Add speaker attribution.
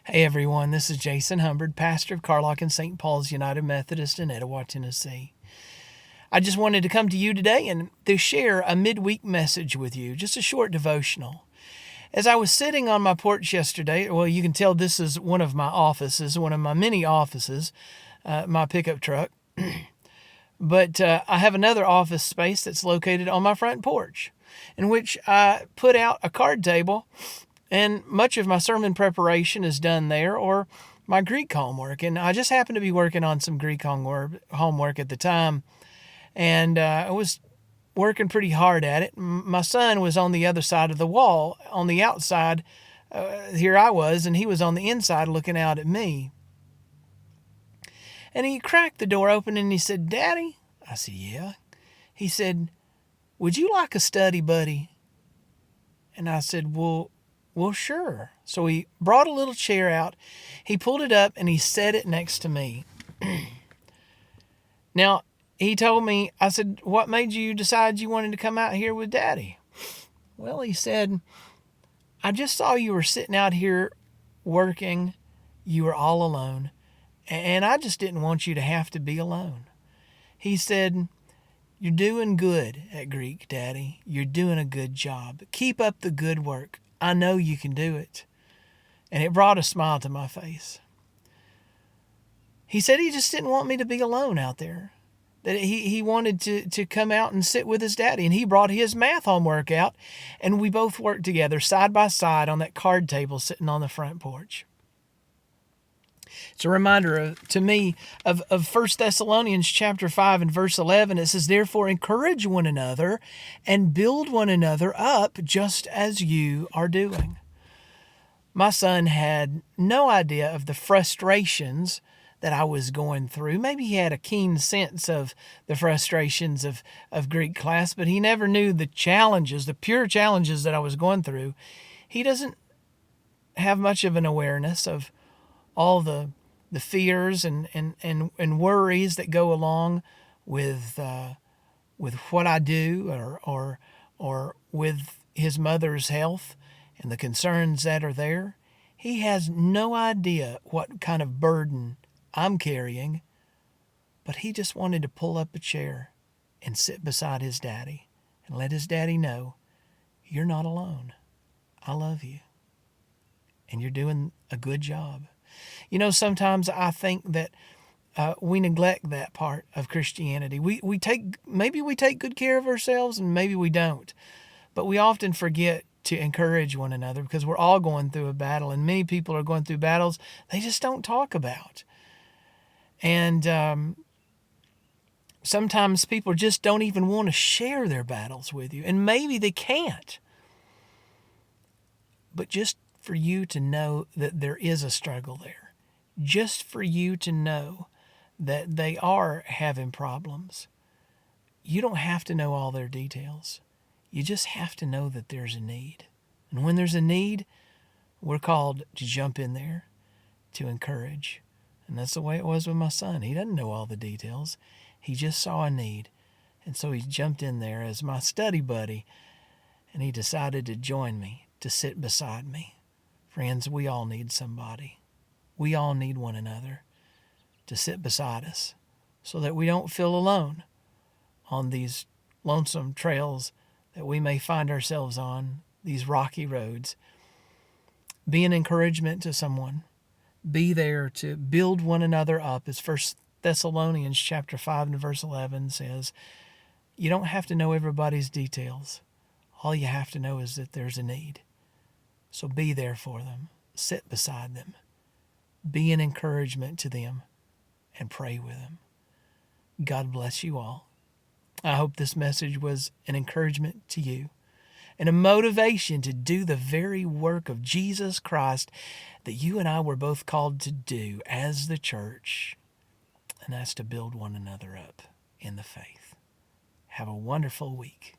Speaker 1: Hey everyone, this is Jason Humbard, pastor of Carlock and St. Paul's United Methodist in Etowah, Tennessee. I just wanted to come to you today and to share a midweek message with you, just a short devotional. As I was sitting on my porch yesterday, well, you can tell this is one of my offices, one of my many offices, my pickup truck. But I have another office space that's located on my front porch, in which I put out a card table, and much of my sermon preparation is done there, or my Greek homework. And I just happened to be working on some Greek homework at the time, and I was working pretty hard at it. My son was on the other side of the wall, on the outside. Here I was, and he was on the inside looking out at me. And he cracked the door open and he said, "Daddy?" I said, "Yeah." He said, "Would you like a study buddy?" And I said, Well, sure. So he brought a little chair out. He pulled it up and he set it next to me. Now, he told me, I said, "What made you decide you wanted to come out here with Daddy?" Well, he said, "I just saw you were sitting out here working. You were all alone. And I just didn't want you to have to be alone." He said, "You're doing good at Greek, Daddy. You're doing a good job. Keep up the good work. I know you can do it." And it brought a smile to my face. He said he just didn't want me to be alone out there. That he wanted to come out and sit with his daddy. And he brought his math homework out, and we both worked together side by side on that card table sitting on the front porch. It's a reminder to me of 1 Thessalonians chapter 5 and verse 11. It says, "Therefore encourage one another and build one another up just as you are doing." My son had no idea of the frustrations that I was going through. Maybe he had a keen sense of the frustrations of Greek class, but he never knew the challenges, the pure challenges that I was going through. He doesn't have much of an awareness of all the fears and worries that go along with what I do, or with his mother's health and the concerns that are there. He has no idea what kind of burden I'm carrying, but he just wanted to pull up a chair and sit beside his daddy and let his daddy know, "You're not alone. I love you. And you're doing a good job." You know, sometimes I think that we neglect that part of Christianity. Maybe we take good care of ourselves and maybe we don't. But we often forget to encourage one another because we're all going through a battle, and many people are going through battles they just don't talk about. And sometimes people just don't even want to share their battles with you, and maybe they can't. But just for you to know that there is a struggle there, just for you to know that they are having problems, you don't have to know all their details. You just have to know that there's a need. And when there's a need, we're called to jump in there to encourage. And that's the way it was with my son. He doesn't know all the details. He just saw a need. And so he jumped in there as my study buddy, and he decided to join me, to sit beside me. Friends, we all need somebody. We all need one another to sit beside us so that we don't feel alone on these lonesome trails that we may find ourselves on, these rocky roads. Be an encouragement to someone. Be there to build one another up. As 1 Thessalonians chapter 5 and verse 11 says, you don't have to know everybody's details. All you have to know is that there's a need. So be there for them. Sit beside them. Be an encouragement to them and pray with them. God bless you all. I hope this message was an encouragement to you and a motivation to do the very work of Jesus Christ that you and I were both called to do as the church, and that's to build one another up in the faith. Have a wonderful week.